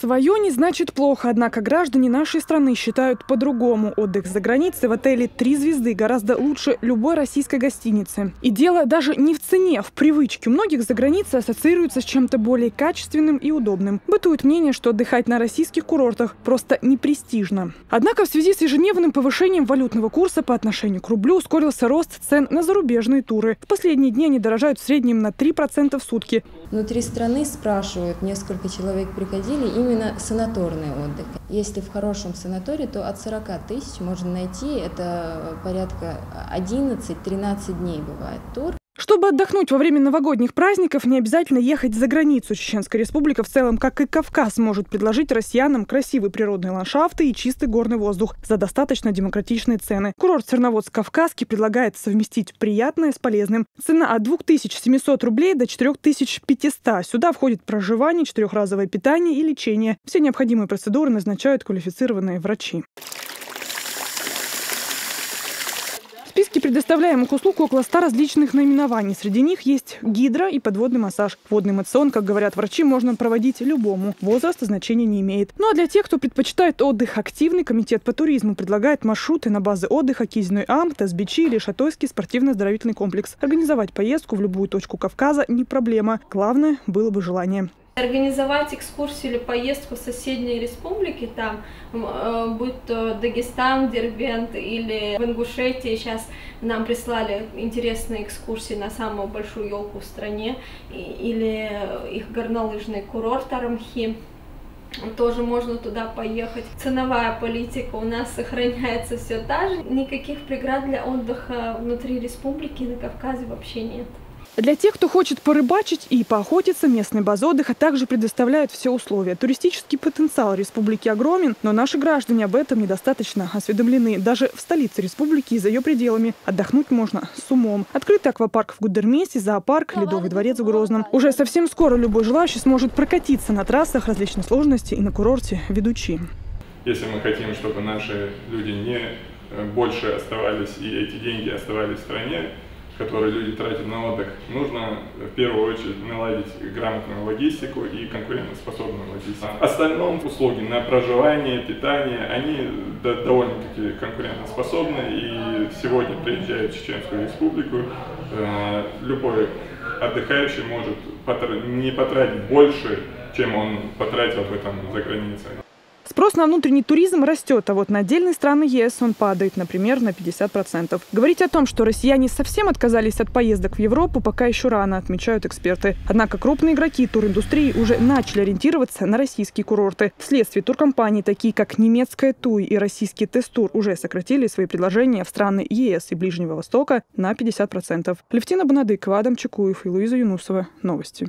Свое не значит плохо, однако граждане нашей страны считают по-другому. Отдых за границей в отеле 3 звезды гораздо лучше любой российской гостиницы. И дело даже не в цене, в привычке. У многих за границей ассоциируется с чем-то более качественным и удобным. Бытует мнение, что отдыхать на российских курортах просто не престижно. Однако в связи с ежедневным повышением валютного курса по отношению к рублю ускорился рост цен на зарубежные туры. В последние дни они дорожают в среднем на 3% в сутки. Внутри страны спрашивают, несколько человек приходили, именно санаторный отдых. Если в хорошем санатории, то от 40 тысяч можно найти, это порядка 11-13 дней бывает тур. Чтобы отдохнуть во время новогодних праздников, не обязательно ехать за границу. Чеченская республика в целом, как и Кавказ, может предложить россиянам красивые природные ландшафты и чистый горный воздух за достаточно демократичные цены. Курорт Церноводск-Кавказский предлагает совместить приятное с полезным. Цена от 2700 рублей до 4500. Сюда входит проживание, 4-разовое питание и лечение. Все необходимые процедуры назначают квалифицированные врачи. В списке предоставляемых услуг около 100 различных наименований. Среди них есть гидро- и подводный массаж. Водный эмоцион, как говорят врачи, можно проводить любому. Возраст значения не имеет. Ну а для тех, кто предпочитает отдых активный, комитет по туризму предлагает маршруты на базы отдыха Кизиной-Ам, Тазбичи или Шатойский спортивно-оздоровительный комплекс. Организовать поездку в любую точку Кавказа не проблема. Главное было бы желание. Организовать экскурсию или поездку в соседние республики, там, будь то Дагестан, Дербент или в Ингушетии, сейчас нам прислали интересные экскурсии на самую большую елку в стране, или их горнолыжный курорт Арамхи. Тоже можно туда поехать. Ценовая политика у нас сохраняется все та же. Никаких преград для отдыха внутри республики на Кавказе вообще нет. Для тех, кто хочет порыбачить и поохотиться, местные базы отдыха также предоставляют все условия. Туристический потенциал республики огромен, но наши граждане об этом недостаточно осведомлены. Даже в столице республики и за ее пределами отдохнуть можно с умом. Открытый аквапарк в Гудермесе, зоопарк, Ледовый дворец в Грозном. Уже совсем скоро любой желающий сможет прокатиться на трассах различной сложности и на курорте Ведучи. Если мы хотим, чтобы наши люди не больше оставались и эти деньги оставались в стране, которые люди тратят на отдых, нужно в первую очередь наладить грамотную логистику и конкурентоспособную логистику. В остальном услуги на проживание, питание, они довольно-таки конкурентоспособны, и сегодня приезжая в Чеченскую республику, любой отдыхающий может не потратить больше, чем он потратил в этом за границей. Спрос на внутренний туризм растет, а вот на отдельные страны ЕС он падает, например, на 50%. Говорить о том, что россияне совсем отказались от поездок в Европу, пока еще рано, отмечают эксперты. Однако крупные игроки туриндустрии уже начали ориентироваться на российские курорты. Вследствие туркомпаний, такие как немецкая ТУИ и российский Тестур, уже сократили свои предложения в страны ЕС и Ближнего Востока на 50%. Левтина Бонадыкова, Адам Чекуев и Луиза Юнусова. Новости.